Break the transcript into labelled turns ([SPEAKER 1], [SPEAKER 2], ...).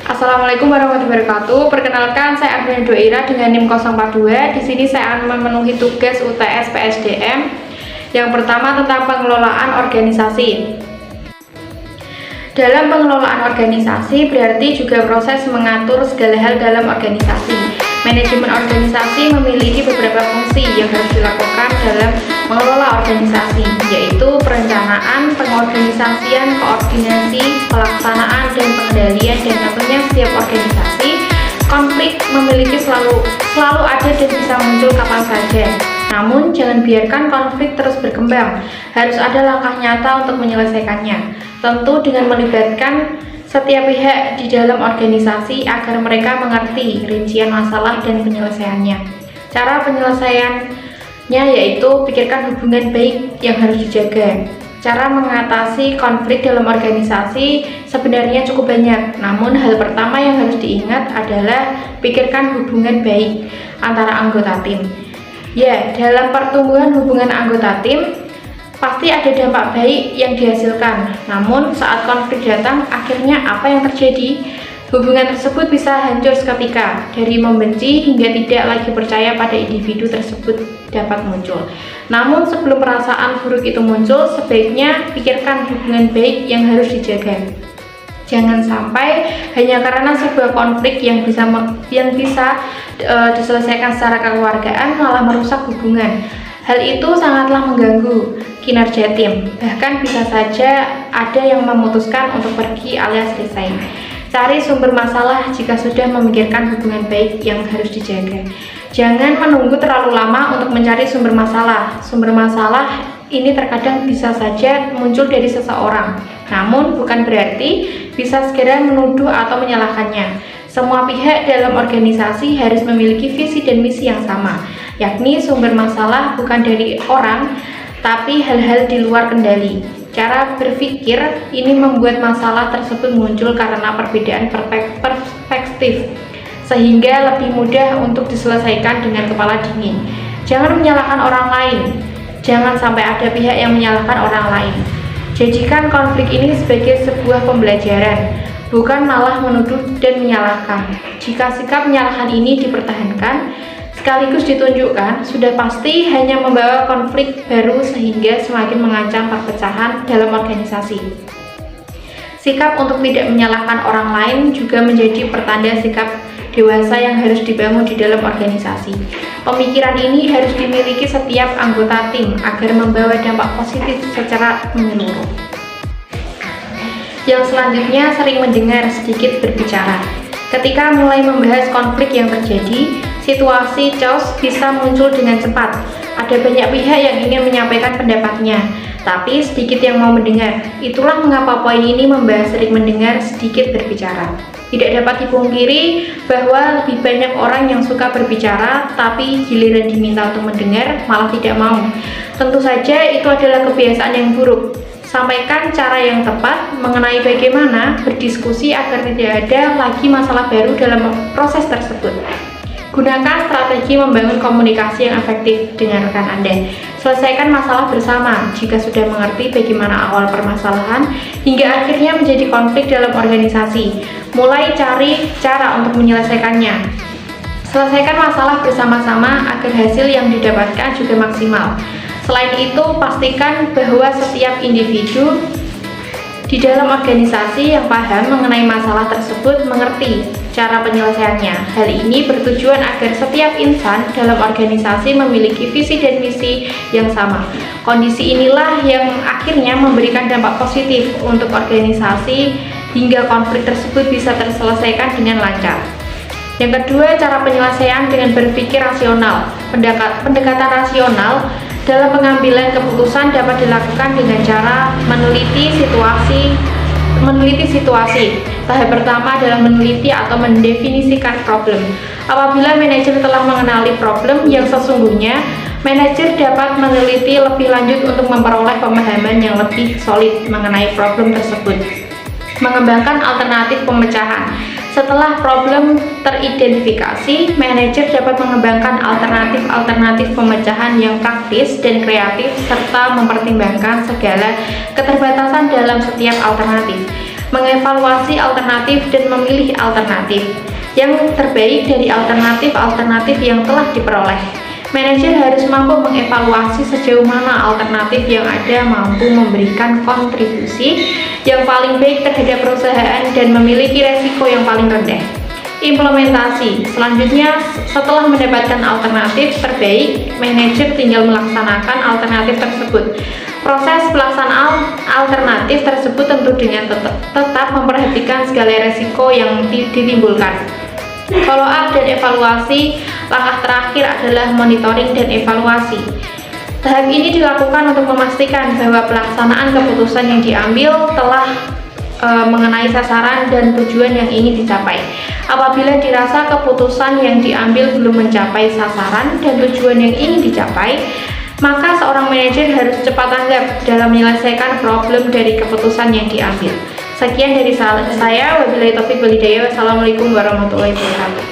[SPEAKER 1] Assalamualaikum warahmatullahi wabarakatuh. Perkenalkan, saya Ardiana Duaira dengan NIM 042. Di sini saya akan memenuhi tugas UTS PSDM. Yang pertama tentang pengelolaan organisasi. Dalam pengelolaan organisasi berarti juga proses mengatur segala hal dalam organisasi. Manajemen organisasi memiliki beberapa fungsi yang harus dilakukan dalam mengelola organisasi, yaitu perencanaan, pengorganisasian, koordinasi, pelaksanaan, dan pengendalian. Dan tentunya setiap organisasi konflik selalu ada dan bisa muncul kapan saja. Namun jangan biarkan konflik terus berkembang. Harus ada langkah nyata untuk menyelesaikannya. Tentu dengan melibatkan setiap pihak di dalam organisasi agar mereka mengerti rincian masalah dan penyelesaiannya. Cara penyelesaiannya yaitu pikirkan hubungan baik yang harus dijaga. Cara mengatasi konflik dalam organisasi sebenarnya cukup banyak, namun hal pertama yang harus diingat adalah pikirkan hubungan baik antara anggota tim. Ya, dalam pertumbuhan hubungan anggota tim pasti ada dampak baik yang dihasilkan. Namun saat konflik datang, akhirnya apa yang terjadi? Hubungan tersebut bisa hancur seketika, dari membenci hingga tidak lagi percaya pada individu tersebut dapat muncul. Namun sebelum perasaan buruk itu muncul, sebaiknya pikirkan hubungan baik yang harus dijaga. Jangan sampai hanya karena sebuah konflik yang bisa diselesaikan secara kekeluargaan malah merusak hubungan. Hal itu sangatlah mengganggu kinerja tim, bahkan bisa saja ada yang memutuskan untuk pergi alias resign. Cari sumber masalah jika sudah memikirkan hubungan baik yang harus dijaga. Jangan menunggu terlalu lama untuk mencari sumber masalah. Sumber masalah ini terkadang bisa saja muncul dari seseorang, namun bukan berarti bisa segera menuduh atau menyalahkannya. Semua pihak dalam organisasi harus memiliki visi dan misi yang sama, yakni sumber masalah bukan dari orang, tapi hal-hal di luar kendali. Cara berpikir ini membuat masalah tersebut muncul karena perbedaan perspektif, sehingga lebih mudah untuk diselesaikan dengan kepala dingin. Jangan menyalahkan orang lain, jangan sampai ada pihak yang menyalahkan orang lain. Jadikan konflik ini sebagai sebuah pembelajaran, bukan malah menuduh dan menyalahkan. Jika sikap menyalahkan ini dipertahankan, sekaligus ditunjukkan, sudah pasti hanya membawa konflik baru sehingga semakin mengancam perpecahan dalam organisasi. Sikap untuk tidak menyalahkan orang lain juga menjadi pertanda sikap dewasa yang harus dibangun di dalam organisasi. Pemikiran ini harus dimiliki setiap anggota tim agar membawa dampak positif secara menyeluruh. Yang selanjutnya, sering mendengar, sedikit berbicara. Ketika mulai membahas konflik yang terjadi, situasi chaos bisa muncul dengan cepat. Ada banyak pihak yang ingin menyampaikan pendapatnya, tapi sedikit yang mau mendengar. Itulah mengapa poin ini membahas sering mendengar, sedikit berbicara. Tidak dapat dipungkiri bahwa lebih banyak orang yang suka berbicara, tapi giliran diminta untuk mendengar malah tidak mau. Tentu saja itu adalah kebiasaan yang buruk. Sampaikan cara yang tepat mengenai bagaimana berdiskusi agar tidak ada lagi masalah baru dalam proses tersebut. Gunakan strategi membangun komunikasi yang efektif dengan rekan Anda. Selesaikan masalah bersama jika sudah mengerti bagaimana awal permasalahan hingga akhirnya menjadi konflik dalam organisasi. Mulai cari cara untuk menyelesaikannya. Selesaikan masalah bersama-sama agar hasil yang didapatkan juga maksimal. Selain itu, pastikan bahwa setiap individu di dalam organisasi yang paham mengenai masalah tersebut mengerti cara penyelesaiannya. Hal ini bertujuan agar setiap insan dalam organisasi memiliki visi dan misi yang sama. Kondisi inilah yang akhirnya memberikan dampak positif untuk organisasi hingga konflik tersebut bisa terselesaikan dengan lancar. Yang kedua, cara penyelesaian dengan berpikir rasional. Pendekatan rasional dalam pengambilan keputusan dapat dilakukan dengan cara meneliti situasi. Tahap pertama adalah meneliti atau mendefinisikan problem. Apabila manajer telah mengenali problem yang sesungguhnya, manajer dapat meneliti lebih lanjut untuk memperoleh pemahaman yang lebih solid mengenai problem tersebut. Mengembangkan alternatif pemecahan. Setelah problem teridentifikasi, manajer dapat mengembangkan alternatif pemecahan yang praktis dan kreatif serta mempertimbangkan segala keterbatasan dalam setiap alternatif. mengevaluasi alternatif dan memilih alternatif yang terbaik dari alternatif-alternatif yang telah diperoleh. Manajer harus mampu mengevaluasi sejauh mana alternatif yang ada mampu memberikan kontribusi yang paling baik terhadap perusahaan dan memiliki resiko yang paling rendah. Implementasi. Selanjutnya, setelah mendapatkan alternatif terbaik, manajer tinggal melaksanakan alternatif tersebut. Proses pelaksanaan alternatif tersebut tentu dengan tetap memperhatikan segala resiko yang ditimbulkan. Follow up dan evaluasi. Langkah terakhir adalah monitoring dan evaluasi. Tahap ini dilakukan untuk memastikan bahwa pelaksanaan keputusan yang diambil telah mengenai sasaran dan tujuan yang ingin dicapai. Apabila dirasa keputusan yang diambil belum mencapai sasaran dan tujuan yang ingin dicapai, maka seorang manajer harus cepat tanggap dalam menyelesaikan problem dari keputusan yang diambil. Sekian dari saya, wabillahi taufiq wal hidayah. Wassalamualaikum warahmatullahi wabarakatuh.